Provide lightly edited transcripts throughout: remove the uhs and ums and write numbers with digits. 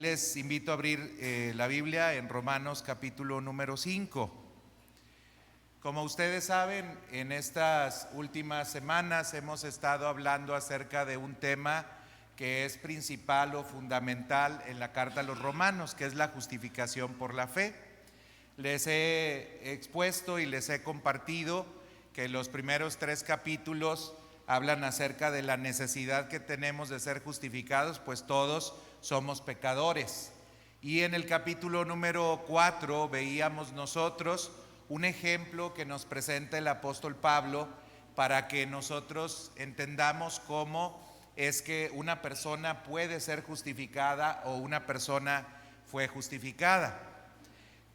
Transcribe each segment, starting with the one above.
Les invito a abrir la Biblia en Romanos capítulo número 5. Como ustedes saben, en estas últimas semanas hemos estado hablando acerca de un tema que es principal o fundamental en la carta a los romanos, que es la justificación por la fe. Les he expuesto y les he compartido que los primeros 3 capítulos hablan acerca de la necesidad que tenemos de ser justificados, pues todos somos pecadores. Y en el capítulo número 4 veíamos nosotros un ejemplo que nos presenta el apóstol Pablo para que nosotros entendamos cómo es que una persona puede ser justificada o una persona fue justificada.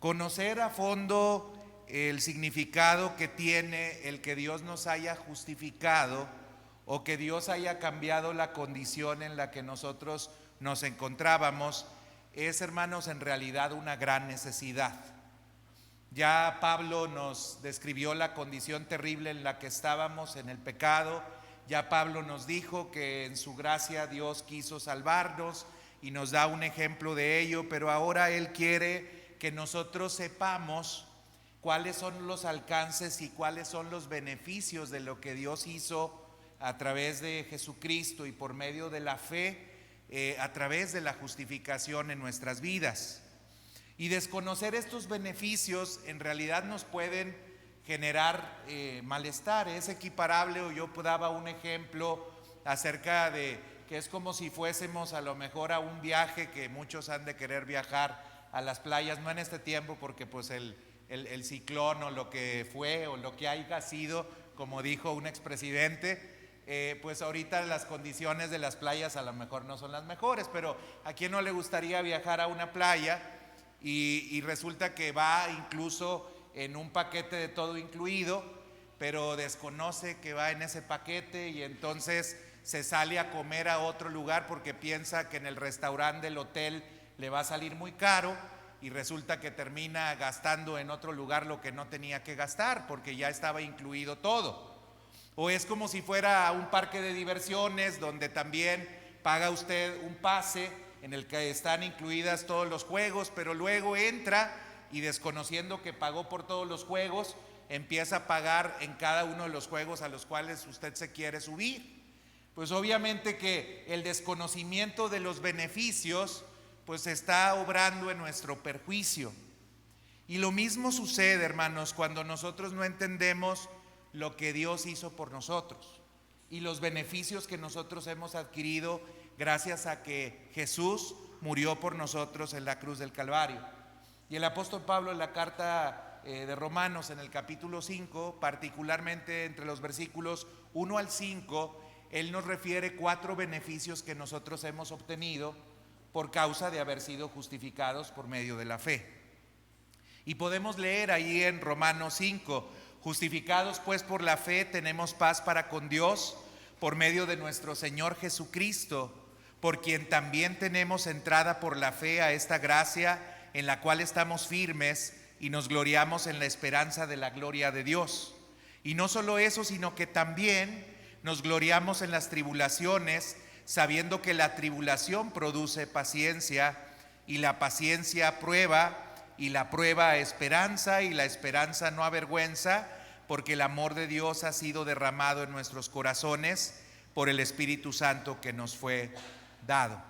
Conocer a fondo el significado que tiene el que Dios nos haya justificado o que Dios haya cambiado la condición en la que nosotros nos encontrábamos es, hermanos, en realidad una gran necesidad. Ya Pablo nos describió la condición terrible en la que estábamos en el pecado. Ya Pablo nos dijo que en su gracia Dios quiso salvarnos y nos da un ejemplo de ello, pero ahora Él quiere que nosotros sepamos cuáles son los alcances y cuáles son los beneficios de lo que Dios hizo a través de Jesucristo y por medio de la fe, a través de la justificación en nuestras vidas. Y desconocer estos beneficios en realidad nos pueden generar malestar. Es equiparable, o yo daba un ejemplo acerca de que es como si fuésemos a lo mejor a un viaje, que muchos han de querer viajar a las playas, no en este tiempo porque pues el ciclón o lo que fue o lo que haya sido, como dijo un expresidente, pues ahorita las condiciones de las playas a lo mejor no son las mejores, pero ¿a quién no le gustaría viajar a una playa y resulta que va incluso en un paquete de todo incluido, pero desconoce que va en ese paquete y entonces se sale a comer a otro lugar porque piensa que en el restaurante del hotel le va a salir muy caro y resulta que termina gastando en otro lugar lo que no tenía que gastar porque ya estaba incluido todo? O es como si fuera a un parque de diversiones donde también paga usted un pase en el que están incluidas todos los juegos, pero luego entra y desconociendo que pagó por todos los juegos, empieza a pagar en cada uno de los juegos a los cuales usted se quiere subir. Pues obviamente que el desconocimiento de los beneficios pues está obrando en nuestro perjuicio. Y lo mismo sucede, hermanos, cuando nosotros no entendemos lo que Dios hizo por nosotros y los beneficios que nosotros hemos adquirido gracias a que Jesús murió por nosotros en la cruz del Calvario. Y el apóstol Pablo en la carta de Romanos en el capítulo 5, particularmente entre los versículos 1 al 5, él nos refiere 4 beneficios que nosotros hemos obtenido por causa de haber sido justificados por medio de la fe. Y podemos leer ahí en Romanos 5: justificados pues por la fe tenemos paz para con Dios por medio de nuestro Señor Jesucristo, por quien también tenemos entrada por la fe a esta gracia en la cual estamos firmes y nos gloriamos en la esperanza de la gloria de Dios. Y no solo eso, sino que también nos gloriamos en las tribulaciones, sabiendo que la tribulación produce paciencia, y la paciencia prueba, y la prueba esperanza, y la esperanza no avergüenza, porque el amor de Dios ha sido derramado en nuestros corazones por el Espíritu Santo que nos fue dado.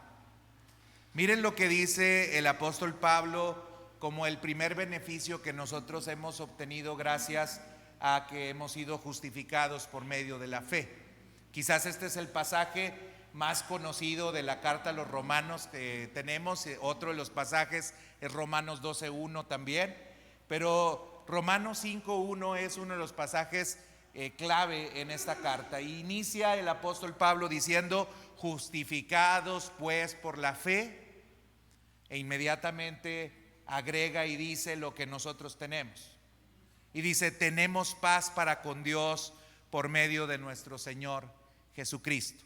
Miren lo que dice el apóstol Pablo como el primer beneficio que nosotros hemos obtenido gracias a que hemos sido justificados por medio de la fe. Quizás este es el pasaje más conocido de la carta a los romanos que tenemos. Otro de los pasajes es Romanos 12:1 también, pero Romanos 5:1 es uno de los pasajes clave en esta carta. Y inicia el apóstol Pablo diciendo: justificados pues por la fe, e inmediatamente agrega y dice lo que nosotros tenemos. Y dice: tenemos paz para con Dios por medio de nuestro Señor Jesucristo.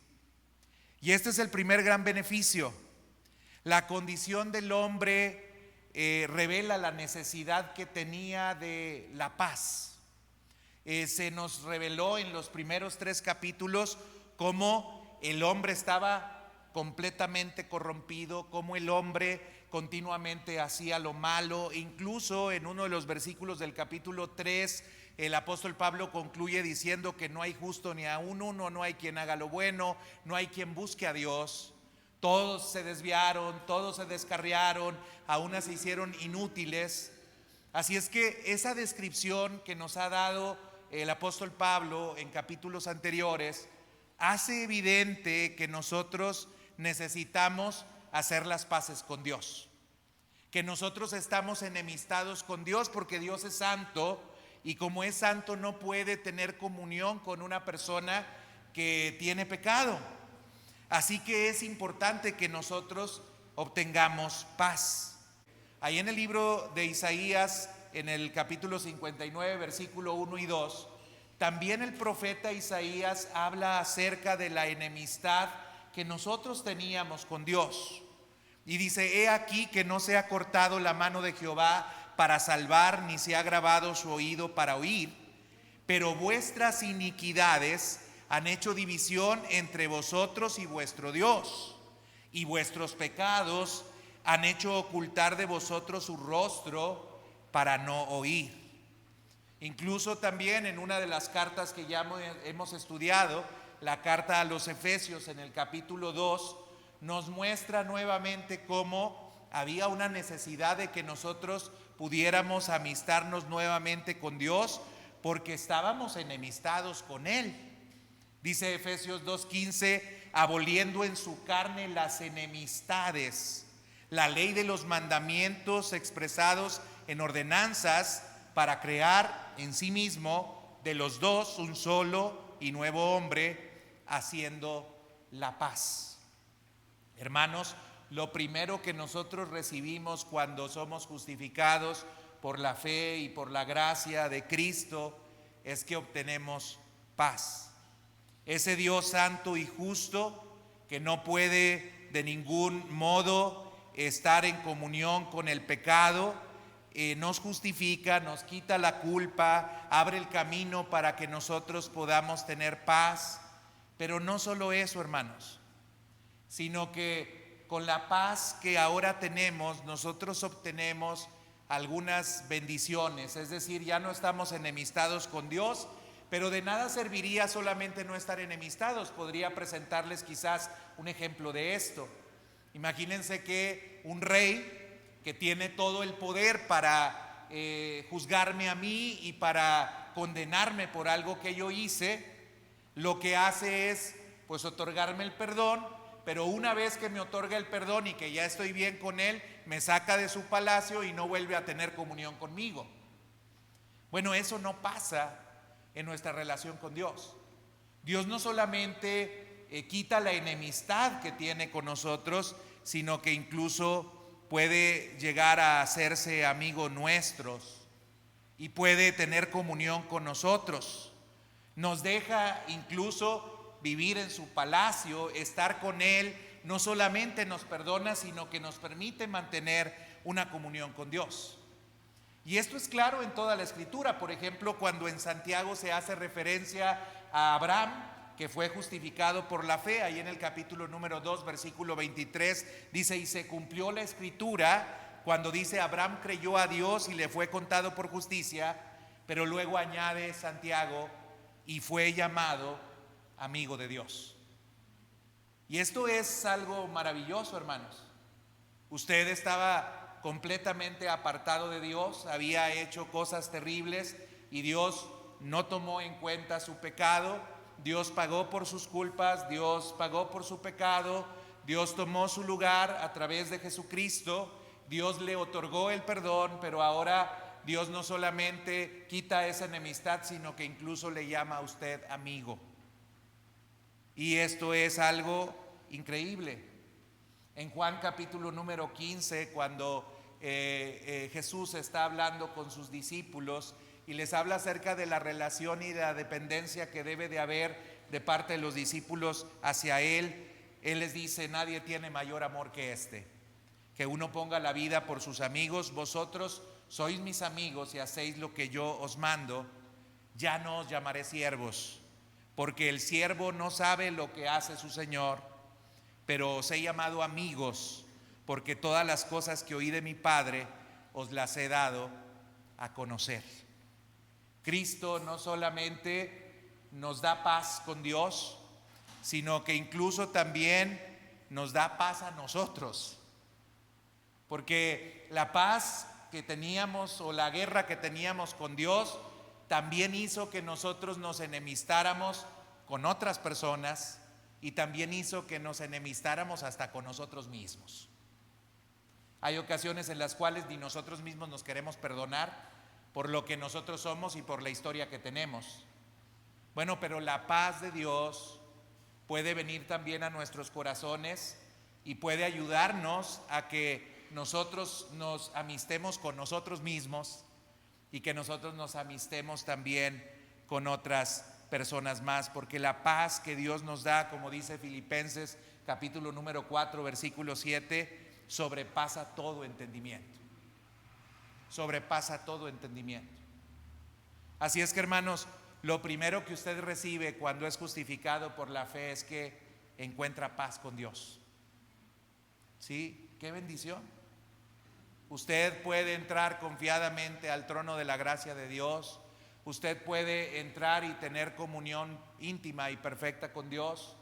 Y este es el primer gran beneficio. La condición del hombre revela la necesidad que tenía de la paz. Se nos reveló en los primeros 3 capítulos cómo el hombre estaba completamente corrompido, cómo el hombre continuamente hacía lo malo. Incluso en uno de los versículos del capítulo 3, el apóstol Pablo concluye diciendo que no hay justo ni aún uno, no hay quien haga lo bueno, no hay quien busque a Dios. Todos se desviaron, todos se descarriaron, a unas se hicieron inútiles. Así es que esa descripción que nos ha dado el apóstol Pablo en capítulos anteriores hace evidente que nosotros necesitamos hacer las paces con Dios, que nosotros estamos enemistados con Dios porque Dios es santo, y como es santo no puede tener comunión con una persona que tiene pecado. Así que es importante que nosotros obtengamos paz. Ahí en el libro de Isaías, en el capítulo 59, versículo 1 y 2, también el profeta Isaías habla acerca de la enemistad que nosotros teníamos con Dios. Y dice: he aquí que no se ha cortado la mano de Jehová para salvar, ni se ha agravado su oído para oír, pero vuestras iniquidades han hecho división entre vosotros y vuestro Dios, y vuestros pecados han hecho ocultar de vosotros su rostro para no oír. Incluso también en una de las cartas que ya hemos estudiado, la carta a los Efesios, en el capítulo 2, nos muestra nuevamente cómo había una necesidad de que nosotros pudiéramos amistarnos nuevamente con Dios, porque estábamos enemistados con Él. Dice Efesios 2:15: aboliendo en su carne las enemistades, la ley de los mandamientos expresados en ordenanzas, para crear en sí mismo de los dos un solo y nuevo hombre, haciendo la paz. Hermanos, lo primero que nosotros recibimos cuando somos justificados por la fe y por la gracia de Cristo es que obtenemos paz. Ese Dios santo y justo, que no puede de ningún modo estar en comunión con el pecado, nos justifica, nos quita la culpa, abre el camino para que nosotros podamos tener paz. Pero no solo eso, hermanos, sino que con la paz que ahora tenemos, nosotros obtenemos algunas bendiciones. Es decir, ya no estamos enemistados con Dios, pero de nada serviría solamente no estar enemistados. Podría presentarles quizás un ejemplo de esto. Imagínense que un rey que tiene todo el poder para juzgarme a mí y para condenarme por algo que yo hice, lo que hace es pues otorgarme el perdón, pero una vez que me otorga el perdón y que ya estoy bien con él, me saca de su palacio y no vuelve a tener comunión conmigo. Bueno, eso no pasa en nuestra relación con Dios. Dios no solamente quita la enemistad que tiene con nosotros, sino que incluso puede llegar a hacerse amigo nuestros y puede tener comunión con nosotros. Nos deja incluso vivir en su palacio, estar con Él. No solamente nos perdona, sino que nos permite mantener una comunión con Dios. Y esto es claro en toda la Escritura. Por ejemplo, cuando en Santiago se hace referencia a Abraham, que fue justificado por la fe, ahí en el capítulo número 2, versículo 23, dice: y se cumplió la Escritura cuando dice: Abraham creyó a Dios y le fue contado por justicia. Pero luego añade Santiago: y fue llamado amigo de Dios. Y esto es algo maravilloso, hermanos. Usted estaba completamente apartado de Dios, había hecho cosas terribles y Dios no tomó en cuenta su pecado. Dios pagó por sus culpas, Dios pagó por su pecado, Dios tomó su lugar a través de Jesucristo, Dios le otorgó el perdón, pero ahora Dios no solamente quita esa enemistad, sino que incluso le llama a usted amigo. Y esto es algo increíble. En Juan capítulo número 15, cuando Jesús está hablando con sus discípulos y les habla acerca de la relación y de la dependencia que debe de haber de parte de los discípulos hacia Él, Él les dice: nadie tiene mayor amor que este, que uno ponga la vida por sus amigos. Vosotros sois mis amigos y hacéis lo que yo os mando. Ya no os llamaré siervos, porque el siervo no sabe lo que hace su señor, pero os he llamado amigos, porque todas las cosas que oí de mi Padre os las he dado a conocer. Cristo no solamente nos da paz con Dios, sino que incluso también nos da paz a nosotros. Porque la paz que teníamos o la guerra que teníamos con Dios también hizo que nosotros nos enemistáramos con otras personas y también hizo que nos enemistáramos hasta con nosotros mismos. Hay ocasiones en las cuales ni nosotros mismos nos queremos perdonar por lo que nosotros somos y por la historia que tenemos. Bueno, pero la paz de Dios puede venir también a nuestros corazones y puede ayudarnos a que nosotros nos amistemos con nosotros mismos y que nosotros nos amistemos también con otras personas más, porque la paz que Dios nos da, como dice Filipenses capítulo número 4 versículo 7, sobrepasa todo entendimiento. Sobrepasa todo entendimiento. Así es que, hermanos, lo primero que usted recibe cuando es justificado por la fe es que encuentra paz con Dios. ¿Sí? ¡Qué bendición! Usted puede entrar confiadamente al trono de la gracia de Dios. Usted puede entrar y tener comunión íntima y perfecta con Dios.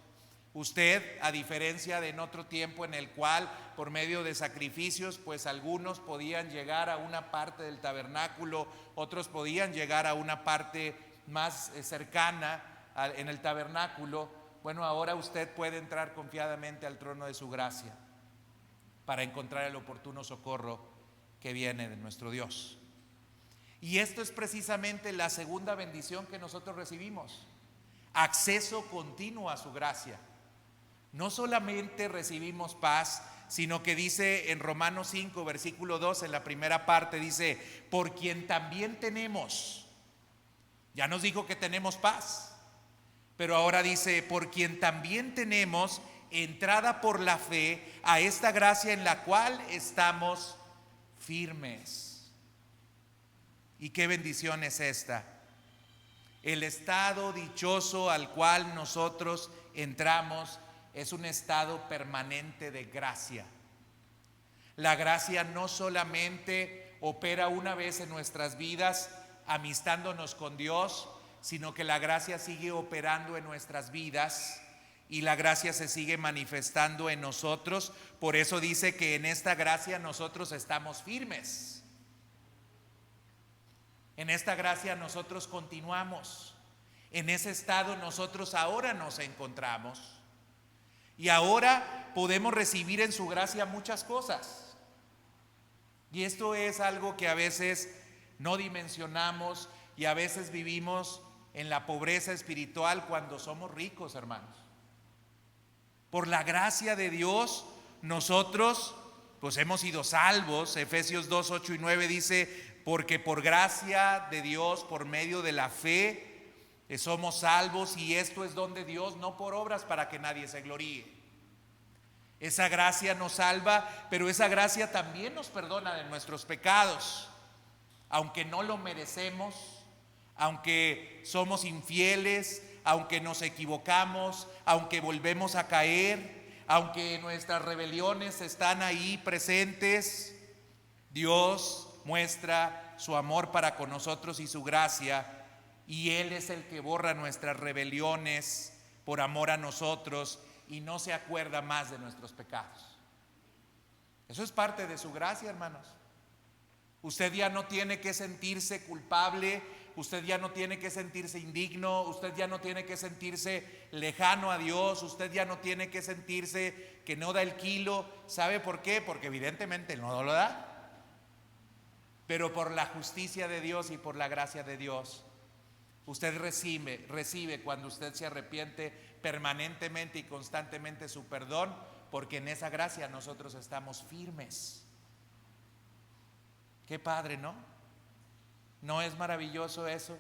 Usted, a diferencia de en otro tiempo en el cual por medio de sacrificios, pues algunos podían llegar a una parte del tabernáculo, otros podían llegar a una parte más cercana en el tabernáculo. Bueno, ahora usted puede entrar confiadamente al trono de su gracia para encontrar el oportuno socorro que viene de nuestro Dios. Y esto es precisamente la segunda bendición que nosotros recibimos: acceso continuo a su gracia. No solamente recibimos paz, sino que dice en Romanos 5 versículo 2, en la primera parte dice: por quien también tenemos. Ya nos dijo que tenemos paz, pero ahora dice: por quien también tenemos entrada por la fe a esta gracia en la cual estamos firmes. ¿Y qué bendición es esta? El estado dichoso al cual nosotros entramos es un estado permanente de gracia. La gracia no solamente opera una vez en nuestras vidas amistándonos con Dios, sino que la gracia sigue operando en nuestras vidas y la gracia se sigue manifestando en nosotros. Por eso dice que en esta gracia nosotros estamos firmes. En esta gracia nosotros continuamos. En ese estado nosotros ahora nos encontramos. Y ahora podemos recibir en su gracia muchas cosas. Y esto es algo que a veces no dimensionamos y a veces vivimos en la pobreza espiritual cuando somos ricos, hermanos. Por la gracia de Dios, nosotros pues hemos sido salvos. Efesios 2, 8 y 9 dice: porque por gracia de Dios, por medio de la fe, somos salvos, y esto es don de Dios, no por obras, para que nadie se gloríe. Esa gracia nos salva, pero esa gracia también nos perdona de nuestros pecados, aunque no lo merecemos, aunque somos infieles, aunque nos equivocamos, aunque volvemos a caer, aunque nuestras rebeliones están ahí presentes. Dios muestra su amor para con nosotros y su gracia, y Él es el que borra nuestras rebeliones por amor a nosotros y no se acuerda más de nuestros pecados. Eso es parte de su gracia, hermanos. Usted ya no tiene que sentirse culpable, usted ya no tiene que sentirse indigno, usted ya no tiene que sentirse lejano a Dios, usted ya no tiene que sentirse que no da el kilo. ¿Sabe por qué? Porque evidentemente no lo da. Pero por la justicia de Dios y por la gracia de Dios, usted recibe cuando usted se arrepiente permanentemente y constantemente su perdón, porque en esa gracia nosotros estamos firmes. Qué padre, ¿no? ¿No es maravilloso eso?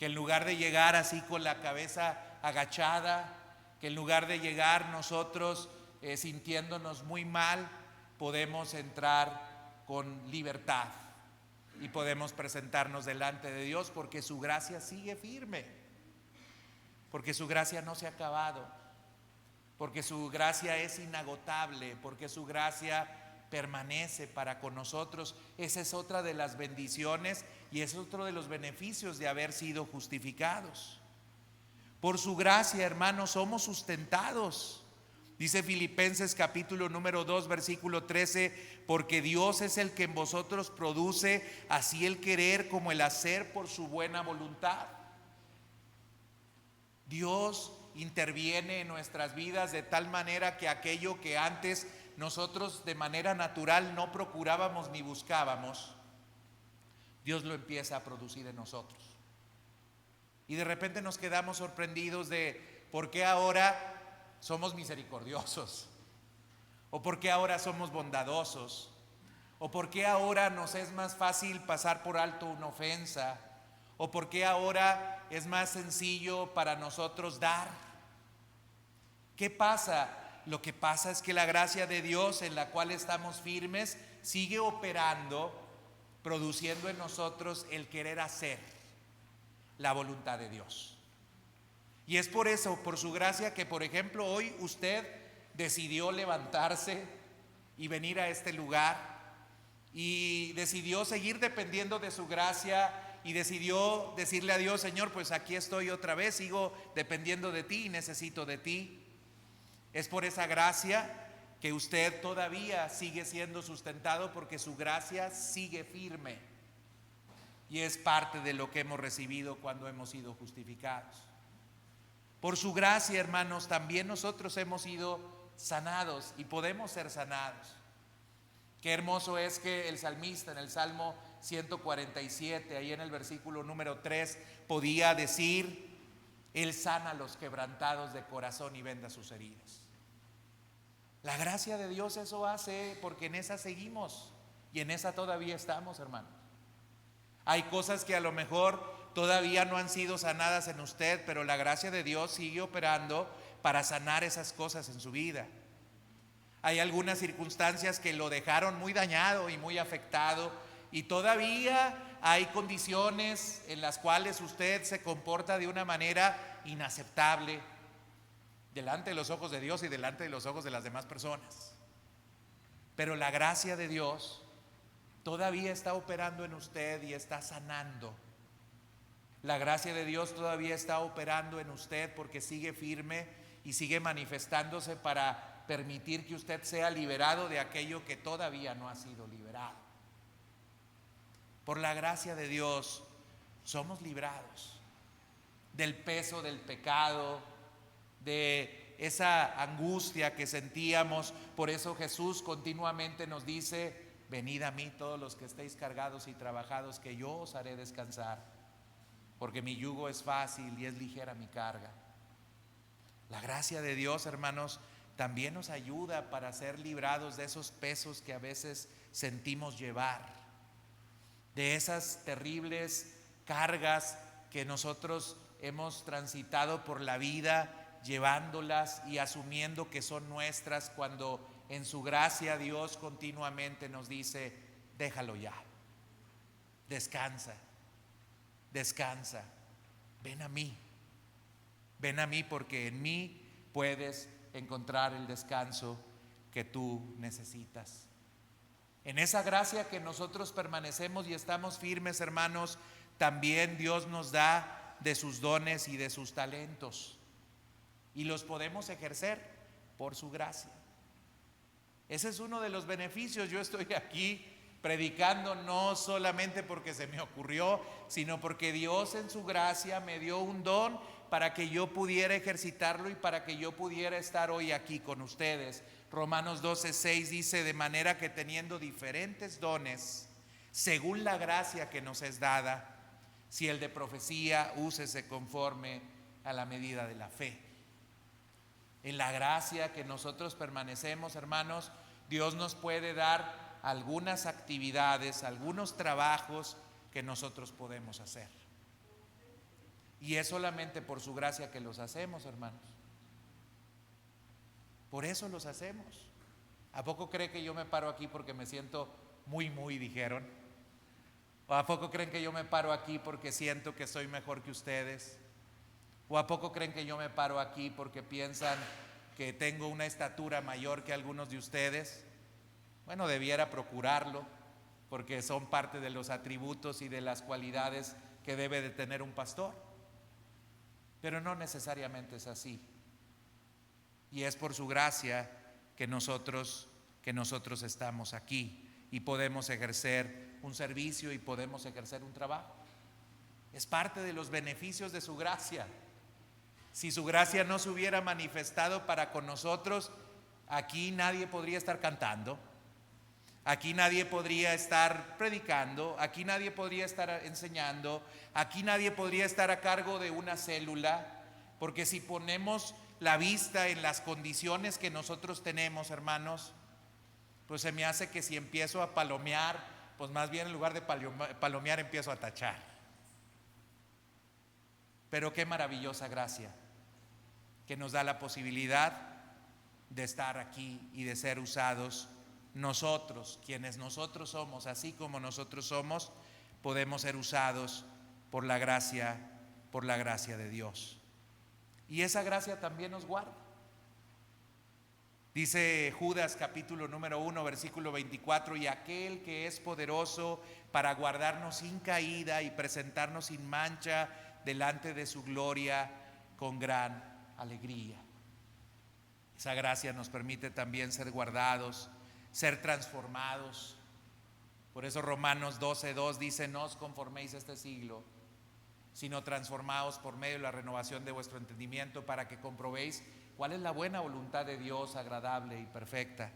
Que en lugar de llegar así con la cabeza agachada, que en lugar de llegar nosotros sintiéndonos muy mal, podemos entrar con libertad y podemos presentarnos delante de Dios, porque su gracia sigue firme, porque su gracia no se ha acabado. porque su gracia es inagotable, porque su gracia permanece para con nosotros. Esa es otra de las bendiciones y es otro de los beneficios de haber sido justificados. Por su gracia, hermanos, somos sustentados. Dice Filipenses capítulo número 2, versículo 13, porque Dios es el que en vosotros produce así el querer como el hacer por su buena voluntad. Dios interviene en nuestras vidas de tal manera que aquello que antes nosotros de manera natural no procurábamos ni buscábamos, Dios lo empieza a producir en nosotros. Y de repente nos quedamos sorprendidos de por qué ahora somos misericordiosos, o por qué ahora somos bondadosos, o por qué ahora nos es más fácil pasar por alto una ofensa, o por qué ahora es más sencillo para nosotros dar. ¿Qué pasa? Lo que pasa es que la gracia de Dios en la cual estamos firmes sigue operando, produciendo en nosotros el querer hacer la voluntad de Dios. Y es por eso, por su gracia, que por ejemplo hoy usted decidió levantarse y venir a este lugar y decidió seguir dependiendo de su gracia y decidió decirle a Dios: Señor, pues aquí estoy otra vez, sigo dependiendo de ti y necesito de ti. Es por esa gracia que usted todavía sigue siendo sustentado, porque su gracia sigue firme y es parte de lo que hemos recibido cuando hemos sido justificados. Por su gracia, hermanos, también nosotros hemos sido sanados y podemos ser sanados. Qué hermoso es que el salmista en el Salmo 147, ahí en el versículo número 3, podía decir: Él sana a los quebrantados de corazón y venda sus heridas. La gracia de Dios eso hace, porque en esa seguimos y en esa todavía estamos, hermanos. Hay cosas que a lo mejor todavía no han sido sanadas en usted, pero la gracia de Dios sigue operando para sanar esas cosas en su vida. Hay algunas circunstancias que lo dejaron muy dañado y muy afectado, y todavía hay condiciones en las cuales usted se comporta de una manera inaceptable delante de los ojos de Dios y delante de los ojos de las demás personas. Pero la gracia de Dios todavía está operando en usted y está sanando. La gracia de Dios todavía está operando en usted porque sigue firme y sigue manifestándose para permitir que usted sea liberado de aquello que todavía no ha sido liberado. Por la gracia de Dios somos librados del peso del pecado, de esa angustia que sentíamos. Por eso Jesús continuamente nos dice: venid a mí todos los que estéis cargados y trabajados, que yo os haré descansar, porque mi yugo es fácil y es ligera mi carga. La gracia de Dios, hermanos, también nos ayuda para ser librados de esos pesos que a veces sentimos llevar, de esas terribles cargas que nosotros hemos transitado por la vida llevándolas y asumiendo que son nuestras, cuando en su gracia Dios continuamente nos dice: déjalo ya, descansa, descansa, ven a mí, porque en mí puedes encontrar el descanso que tú necesitas. En esa gracia que nosotros permanecemos y estamos firmes, hermanos, también Dios nos da de sus dones y de sus talentos, y los podemos ejercer por su gracia. Ese es uno de los beneficios. Yo estoy aquí predicando no solamente porque se me ocurrió, sino porque Dios en su gracia me dio un don para que yo pudiera ejercitarlo y para que yo pudiera estar hoy aquí con ustedes. Romanos 12:6 dice: de manera que teniendo diferentes dones, según la gracia que nos es dada, si el de profecía, úsese conforme a la medida de la fe. En la gracia que nosotros permanecemos, hermanos, Dios nos puede dar algunas actividades, algunos trabajos que nosotros podemos hacer. Y es solamente por su gracia que los hacemos, hermanos. Por eso los hacemos. ¿A poco cree que yo me paro aquí porque me siento muy, dijeron? ¿O a poco creen que yo me paro aquí porque siento que soy mejor que ustedes? ¿O a poco creen que yo me paro aquí porque piensan que tengo una estatura mayor que algunos de ustedes. Bueno, debiera procurarlo, porque son parte de los atributos y de las cualidades que debe de tener un pastor. Pero no necesariamente es así. Y es por su gracia que nosotros estamos aquí y podemos ejercer un servicio y podemos ejercer un trabajo. Es parte de los beneficios de su gracia. Si su gracia no se hubiera manifestado para con nosotros, aquí nadie podría estar cantando, aquí nadie podría estar predicando, aquí nadie podría estar enseñando, aquí nadie podría estar a cargo de una célula, porque si ponemos la vista en las condiciones que nosotros tenemos, hermanos, pues se me hace que si empiezo a palomear, pues más bien en lugar de palomear empiezo a tachar. Pero qué maravillosa gracia que nos da la posibilidad de estar aquí y de ser usados. Nosotros, quienes nosotros somos, así como nosotros somos, podemos ser usados por la gracia de Dios. Y esa gracia también nos guarda. Dice Judas capítulo número 1 versículo 24: y aquel que es poderoso para guardarnos sin caída y presentarnos sin mancha delante de su gloria con gran alegría. Esa gracia nos permite también ser guardados, ser transformados. Por eso Romanos 12:2 dice: no os conforméis a este siglo, sino transformaos por medio de la renovación de vuestro entendimiento, para que comprobéis cuál es la buena voluntad de Dios, agradable y perfecta.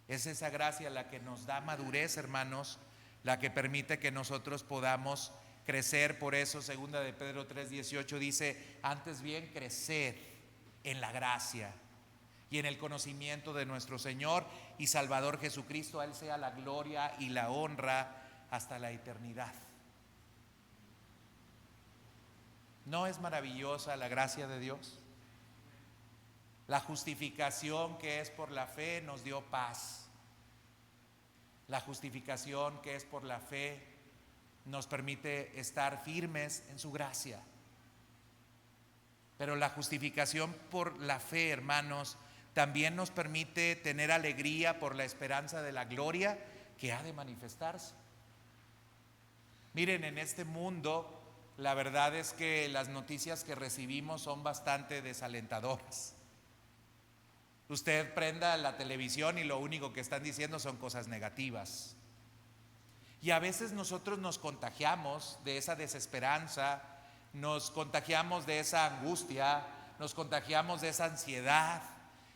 Es esa gracia la que nos da madurez, hermanos, la que permite que nosotros podamos crecer. Por eso 2 de Pedro 3:18 dice: antes bien creced en la gracia y en el conocimiento de nuestro Señor y Salvador Jesucristo. A Él sea la gloria y la honra hasta la eternidad. ¿No es maravillosa la gracia de Dios? La justificación que es por la fe nos dio paz. La justificación que es por la fe nos permite estar firmes en su gracia. Pero la justificación por la fe, hermanos, también nos permite tener alegría por la esperanza de la gloria que ha de manifestarse. Miren, en este mundo, la verdad es que las noticias que recibimos son bastante desalentadoras. Usted prenda la televisión y lo único que están diciendo son cosas negativas. Y a veces nosotros nos contagiamos de esa desesperanza, nos contagiamos de esa angustia, nos contagiamos de esa ansiedad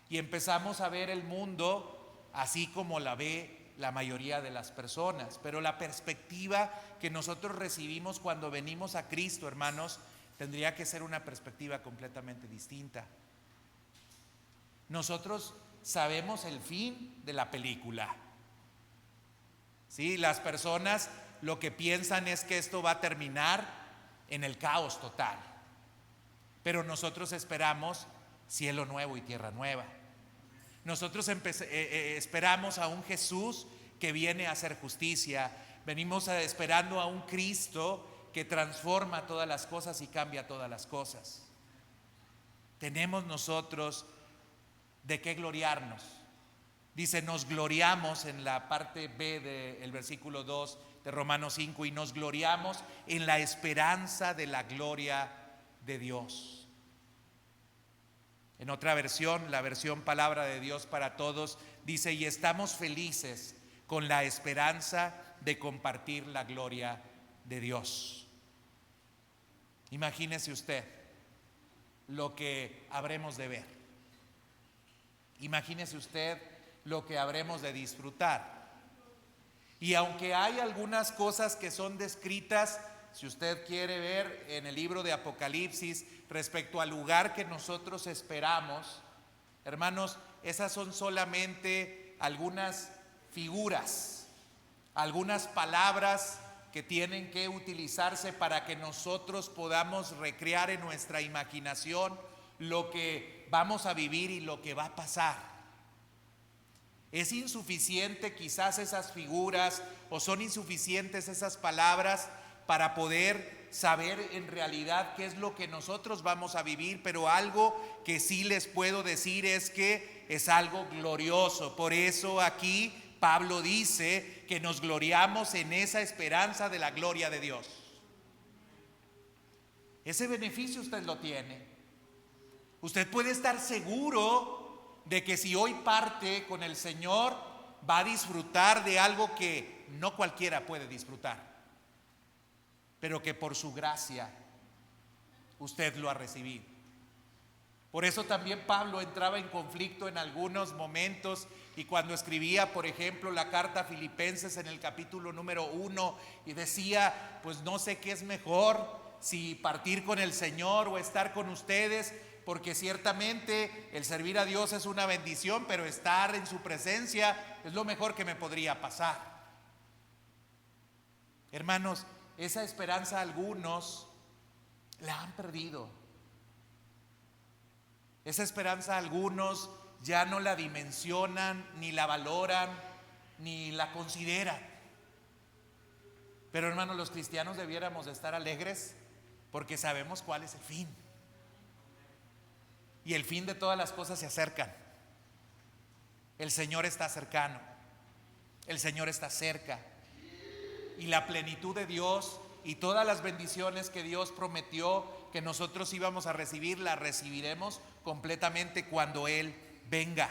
y empezamos a ver el mundo así como la ve la mayoría de las personas. Pero la perspectiva que nosotros recibimos cuando venimos a Cristo, hermanos, tendría que ser una perspectiva completamente distinta. Nosotros sabemos el fin de la película. Sí, las personas lo que piensan es que esto va a terminar en el caos total. Pero nosotros esperamos cielo nuevo y tierra nueva. Nosotros esperamos a un Jesús que viene a hacer justicia. Venimos esperando a un Cristo que transforma todas las cosas y cambia todas las cosas. Tenemos nosotros de qué gloriarnos. Dice: nos gloriamos, en la parte B del versículo 2 de Romanos 5, y nos gloriamos en la esperanza de la gloria de Dios. En otra versión, la versión Palabra de Dios para Todos, dice: y estamos felices con la esperanza de compartir la gloria de Dios. Imagínese usted lo que habremos de ver. Imagínese usted lo que habremos de disfrutar. Y aunque hay algunas cosas que son descritas, si usted quiere ver en el libro de Apocalipsis, respecto al lugar que nosotros esperamos, hermanos, esas son solamente algunas figuras, algunas palabras que tienen que utilizarse para que nosotros podamos recrear en nuestra imaginación lo que vamos a vivir y lo que va a pasar. Es insuficiente quizás esas figuras, o son insuficientes esas palabras para poder saber en realidad qué es lo que nosotros vamos a vivir, pero algo que sí les puedo decir es que es algo glorioso. Por eso aquí Pablo dice que nos gloriamos en esa esperanza de la gloria de Dios. Ese beneficio usted lo tiene. Usted puede estar seguro de que si hoy parte con el Señor, va a disfrutar de algo que no cualquiera puede disfrutar, pero que por su gracia usted lo ha recibido. Por eso también Pablo entraba en conflicto en algunos momentos, y cuando escribía, por ejemplo, la carta a Filipenses en el capítulo número 1, y decía, pues no sé qué es mejor, si partir con el Señor o estar con ustedes, porque ciertamente el servir a Dios es una bendición, pero estar en su presencia es lo mejor que me podría pasar. Hermanos, esa esperanza algunos la han perdido. Esa esperanza algunos ya no la dimensionan, ni la valoran, ni la consideran. Pero hermanos, los cristianos debiéramos de estar alegres porque sabemos cuál es el fin. Y el fin de todas las cosas se acercan. El Señor está cercano. El Señor está cerca. Y la plenitud de Dios y todas las bendiciones que Dios prometió que nosotros íbamos a recibir, las recibiremos completamente cuando Él venga.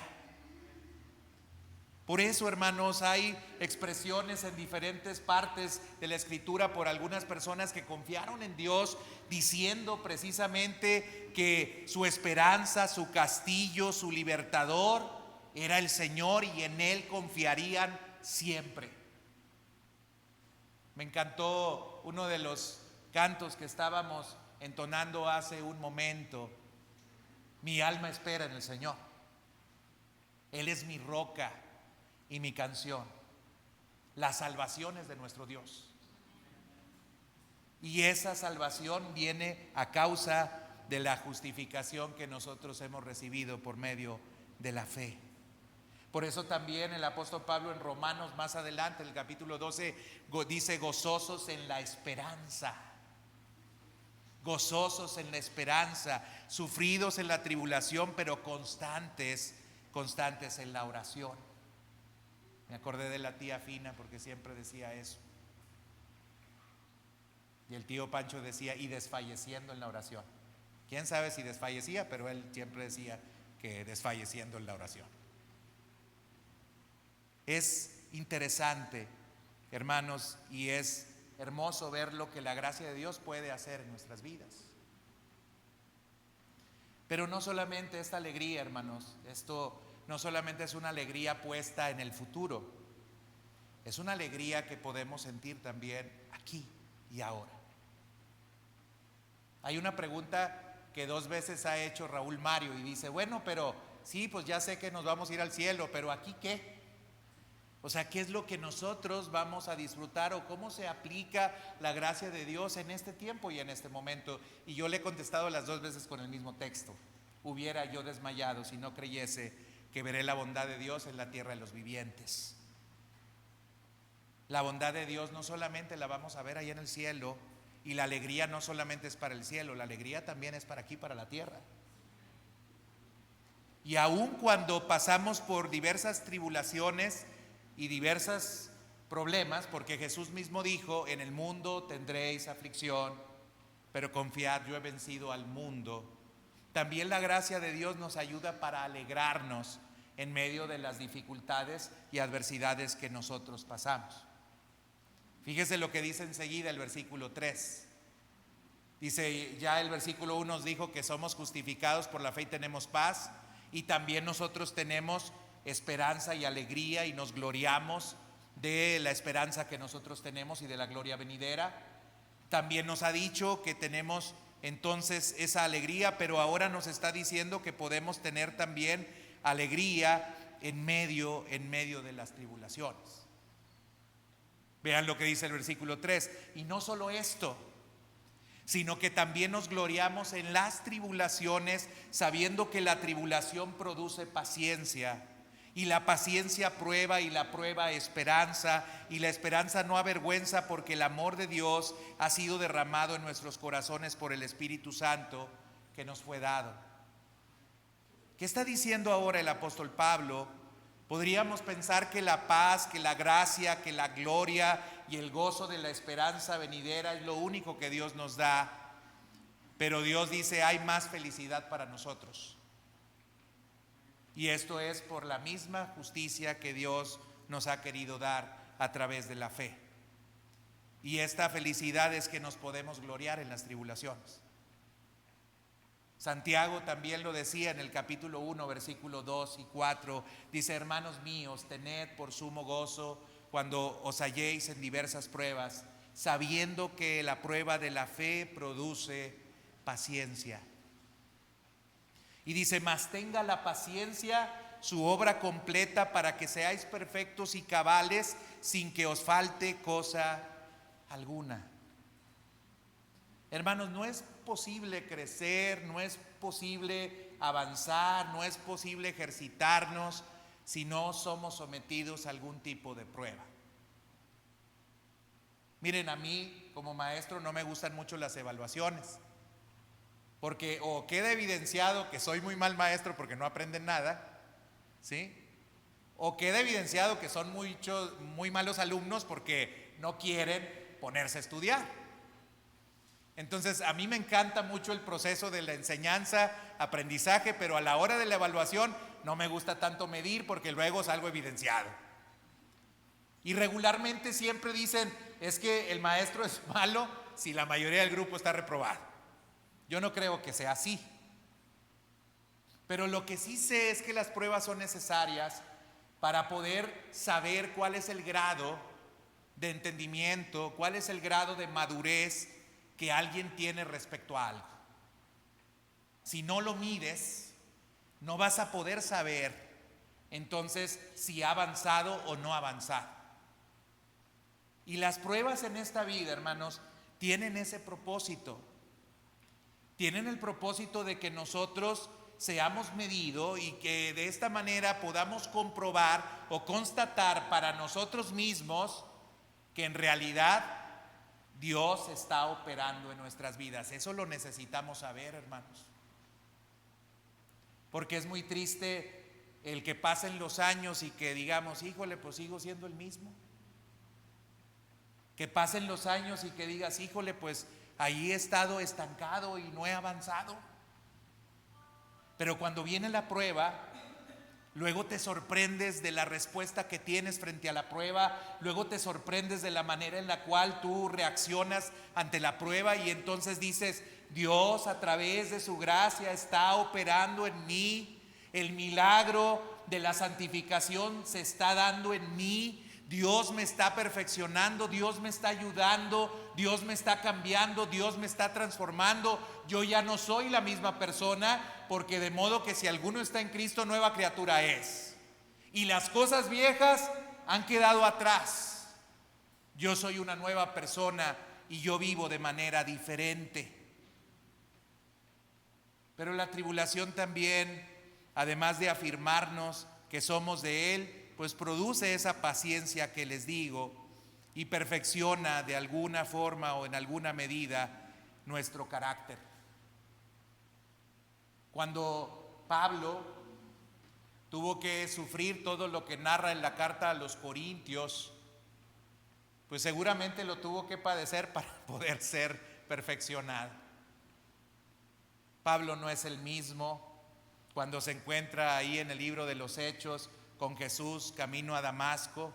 Por eso, hermanos, hay expresiones en diferentes partes de la Escritura por algunas personas que confiaron en Dios, diciendo precisamente que su esperanza, su castillo, su libertador era el Señor y en Él confiarían siempre. Me encantó uno de los cantos que estábamos entonando hace un momento. Mi alma espera en el Señor. Él es mi roca y mi canción. La salvación es de nuestro Dios. Y esa salvación viene a causa de la justificación que nosotros hemos recibido por medio de la fe. Por eso también el apóstol Pablo en Romanos, más adelante, en el capítulo 12, dice gozosos en la esperanza. Gozosos en la esperanza, sufridos en la tribulación, pero constantes en la oración. Me acordé de la tía Fina porque siempre decía eso. Y el tío Pancho decía, y desfalleciendo en la oración. Quién sabe si desfallecía, pero él siempre decía que desfalleciendo en la oración. Es interesante, hermanos, y es hermoso ver lo que la gracia de Dios puede hacer en nuestras vidas. Pero no solamente esta alegría, hermanos, esto no solamente es una alegría puesta en el futuro, es una alegría que podemos sentir también aquí y ahora. Hay una pregunta que 2 veces ha hecho Raúl Mario y dice, bueno, pero sí, pues ya sé que nos vamos a ir al cielo, pero ¿aquí qué? O sea, ¿qué es lo que nosotros vamos a disfrutar o cómo se aplica la gracia de Dios en este tiempo y en este momento? Y yo le he contestado las 2 veces con el mismo texto. Hubiera yo desmayado si no creyese que veré la bondad de Dios en la tierra de los vivientes. La bondad de Dios no solamente la vamos a ver ahí en el cielo, y la alegría no solamente es para el cielo, la alegría también es para aquí, para la tierra. Y aun cuando pasamos por diversas tribulaciones y diversos problemas, porque Jesús mismo dijo, en el mundo tendréis aflicción, pero confiad, yo he vencido al mundo. También la gracia de Dios nos ayuda para alegrarnos en medio de las dificultades y adversidades que nosotros pasamos. Fíjese lo que dice enseguida el versículo 3. Dice, ya el versículo 1 nos dijo que somos justificados por la fe y tenemos paz, y también nosotros tenemos esperanza y alegría y nos gloriamos de la esperanza que nosotros tenemos y de la gloria venidera. También nos ha dicho que tenemos entonces esa alegría, pero ahora nos está diciendo que podemos tener también alegría en medio de las tribulaciones. Vean lo que dice el versículo 3. Y no solo esto, sino que también nos gloriamos en las tribulaciones, sabiendo que la tribulación produce paciencia, Y la paciencia prueba, y la prueba esperanza, y la esperanza no avergüenza, porque el amor de Dios ha sido derramado en nuestros corazones por el Espíritu Santo que nos fue dado. ¿Qué está diciendo ahora el apóstol Pablo? Podríamos pensar que la paz, que la gracia, que la gloria y el gozo de la esperanza venidera es lo único que Dios nos da. Pero Dios dice, hay más felicidad para nosotros. Y esto es por la misma justicia que Dios nos ha querido dar a través de la fe. Y esta felicidad es que nos podemos gloriar en las tribulaciones. Santiago también lo decía en el capítulo 1, versículo 2 y 4. Dice, hermanos míos, tened por sumo gozo cuando os halléis en diversas pruebas, sabiendo que la prueba de la fe produce paciencia. Y dice, mas tenga la paciencia su obra completa para que seáis perfectos y cabales sin que os falte cosa alguna. Hermanos, no es posible crecer, no es posible avanzar, no es posible ejercitarnos si no somos sometidos a algún tipo de prueba. Miren, a mí como maestro no me gustan mucho las evaluaciones. Porque o queda evidenciado que soy muy mal maestro porque no aprenden nada, ¿sí? O queda evidenciado que son muy malos alumnos porque no quieren ponerse a estudiar. Entonces, a mí me encanta mucho el proceso de la enseñanza, aprendizaje, pero a la hora de la evaluación no me gusta tanto medir porque luego salgo evidenciado. Y regularmente siempre dicen, es que el maestro es malo si la mayoría del grupo está reprobado. Yo no creo que sea así. Pero lo que sí sé es que las pruebas son necesarias para poder saber cuál es el grado de entendimiento, cuál es el grado de madurez que alguien tiene respecto a algo. Si no lo mides, no vas a poder saber entonces si ha avanzado o no ha avanzado. Y las pruebas en esta vida, hermanos, tienen ese propósito. Tienen el propósito de que nosotros seamos medidos y que de esta manera podamos comprobar o constatar para nosotros mismos que en realidad Dios está operando en nuestras vidas. Eso lo necesitamos saber, hermanos. Porque es muy triste el que pasen los años y que digamos, híjole, pues sigo siendo el mismo. Que pasen los años y que digas, híjole, pues ahí he estado estancado y no he avanzado. Pero cuando viene la prueba, luego te sorprendes de la respuesta que tienes frente a la prueba, luego te sorprendes de la manera en la cual tú reaccionas ante la prueba y entonces dices, Dios a través de su gracia está operando en mí, el milagro de la santificación se está dando en mí. Dios me está perfeccionando, Dios me está ayudando, Dios me está cambiando, Dios me está transformando. Yo ya no soy la misma persona, porque de modo que si alguno está en Cristo, nueva criatura es. Y las cosas viejas han quedado atrás. Yo soy una nueva persona y yo vivo de manera diferente. Pero la tribulación también, además de afirmarnos que somos de Él, pues produce esa paciencia que les digo y perfecciona de alguna forma o en alguna medida nuestro carácter. Cuando Pablo tuvo que sufrir todo lo que narra en la carta a los Corintios, pues seguramente lo tuvo que padecer para poder ser perfeccionado. Pablo no es el mismo cuando se encuentra ahí en el libro de los Hechos con Jesús camino a Damasco,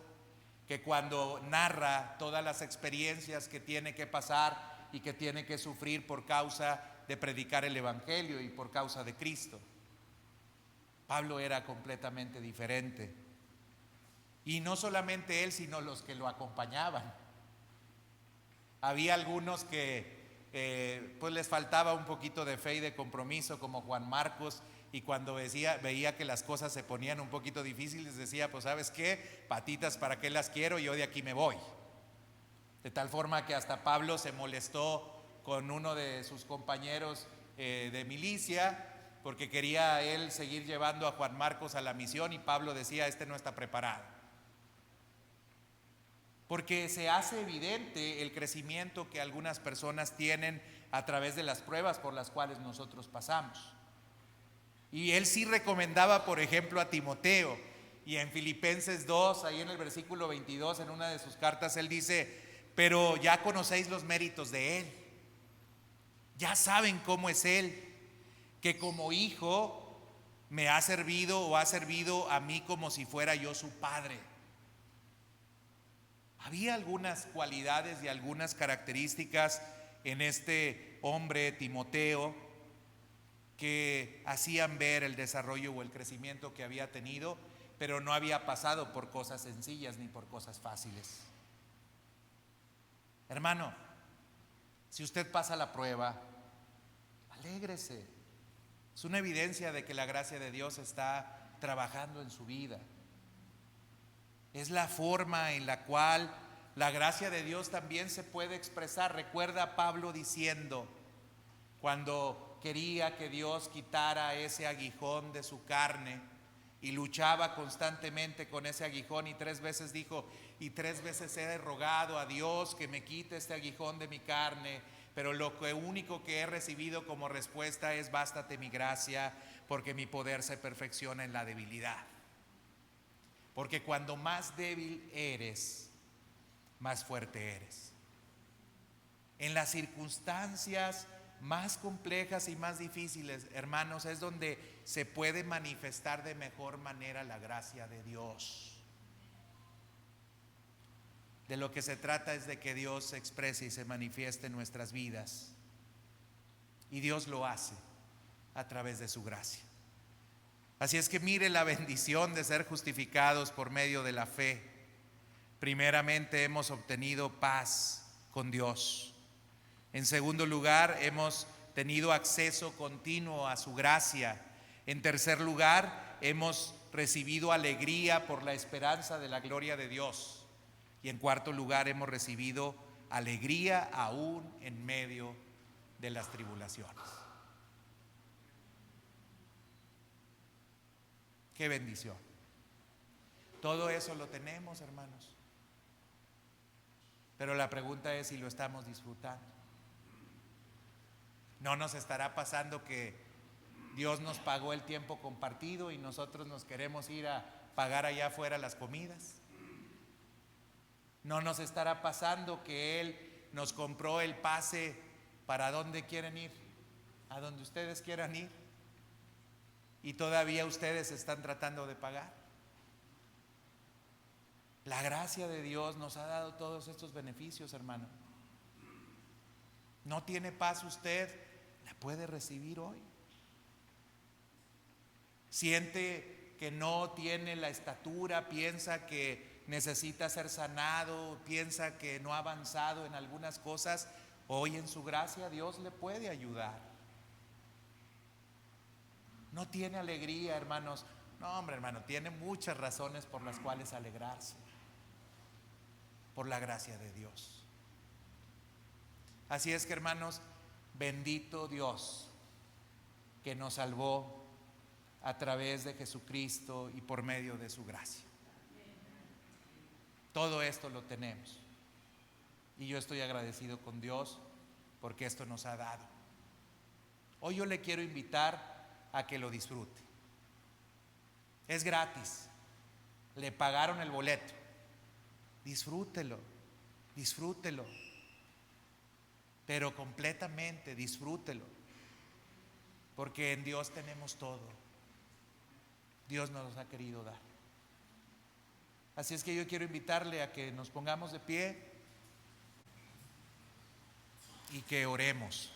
que cuando narra todas las experiencias que tiene que pasar y que tiene que sufrir por causa de predicar el Evangelio y por causa de Cristo. Pablo era completamente diferente. Y no solamente él, sino los que lo acompañaban. Había algunos que pues les faltaba un poquito de fe y de compromiso, como Juan Marcos, y cuando veía que las cosas se ponían un poquito difíciles, decía, pues ¿sabes qué? Patitas, ¿para qué las quiero? Yo de aquí me voy. De tal forma que hasta Pablo se molestó con uno de sus compañeros de milicia porque quería él seguir llevando a Juan Marcos a la misión y Pablo decía, este no está preparado. Porque se hace evidente el crecimiento que algunas personas tienen a través de las pruebas por las cuales nosotros pasamos. Y él sí recomendaba, por ejemplo, a Timoteo, y en Filipenses 2, ahí en el versículo 22, en una de sus cartas, él dice, pero ya conocéis los méritos de él, ya saben cómo es él, que como hijo me ha servido o ha servido a mí como si fuera yo su padre. Había algunas cualidades y algunas características en este hombre Timoteo que hacían ver el desarrollo o el crecimiento que había tenido, pero no había pasado por cosas sencillas ni por cosas fáciles. Hermano, si usted pasa la prueba, alégrese. Es una evidencia de que la gracia de Dios está trabajando en su vida. Es la forma en la cual la gracia de Dios también se puede expresar. Recuerda a Pablo diciendo, cuando quería que Dios quitara ese aguijón de su carne y luchaba constantemente con ese aguijón, y 3 veces dijo, y 3 veces he rogado a Dios que me quite este aguijón de mi carne, pero lo único que he recibido como respuesta es bástate mi gracia, porque mi poder se perfecciona en la debilidad. Porque cuando más débil eres, más fuerte eres. En las circunstancias más complejas y más difíciles, hermanos, es donde se puede manifestar de mejor manera la gracia de Dios. De lo que se trata es de que Dios se exprese y se manifieste en nuestras vidas. Y Dios lo hace a través de su gracia. Así es que mire la bendición de ser justificados por medio de la fe. Primeramente hemos obtenido paz con Dios. En segundo lugar, hemos tenido acceso continuo a su gracia. En tercer lugar, hemos recibido alegría por la esperanza de la gloria de Dios. Y en cuarto lugar, hemos recibido alegría aún en medio de las tribulaciones. ¡Qué bendición! Todo eso lo tenemos, hermanos. Pero la pregunta es si lo estamos disfrutando. ¿No nos estará pasando que Dios nos pagó el tiempo compartido y nosotros nos queremos ir a pagar allá afuera las comidas? ¿No nos estará pasando que Él nos compró el pase para dónde quieren ir? A donde ustedes quieran ir. Y todavía ustedes están tratando de pagar. La gracia de Dios nos ha dado todos estos beneficios, hermano. ¿No tiene paz usted? La puede recibir hoy. Siente que no tiene la estatura, piensa que necesita ser sanado, piensa que no ha avanzado en algunas cosas. Hoy en su gracia Dios le puede ayudar. No tiene alegría, hermanos. No, hombre, hermano, tiene muchas razones por las cuales alegrarse. Por la gracia de Dios. Así es que, hermanos, bendito Dios que nos salvó a través de Jesucristo y por medio de su gracia. Todo esto lo tenemos. Y yo estoy agradecido con Dios porque esto nos ha dado. Hoy yo le quiero invitar a que lo disfrute. Es gratis. Le pagaron el boleto. Disfrútelo, disfrútelo. Pero completamente disfrútelo. Porque en Dios tenemos todo. Dios nos ha querido dar. Así es que yo quiero invitarle a que nos pongamos de pie y que oremos.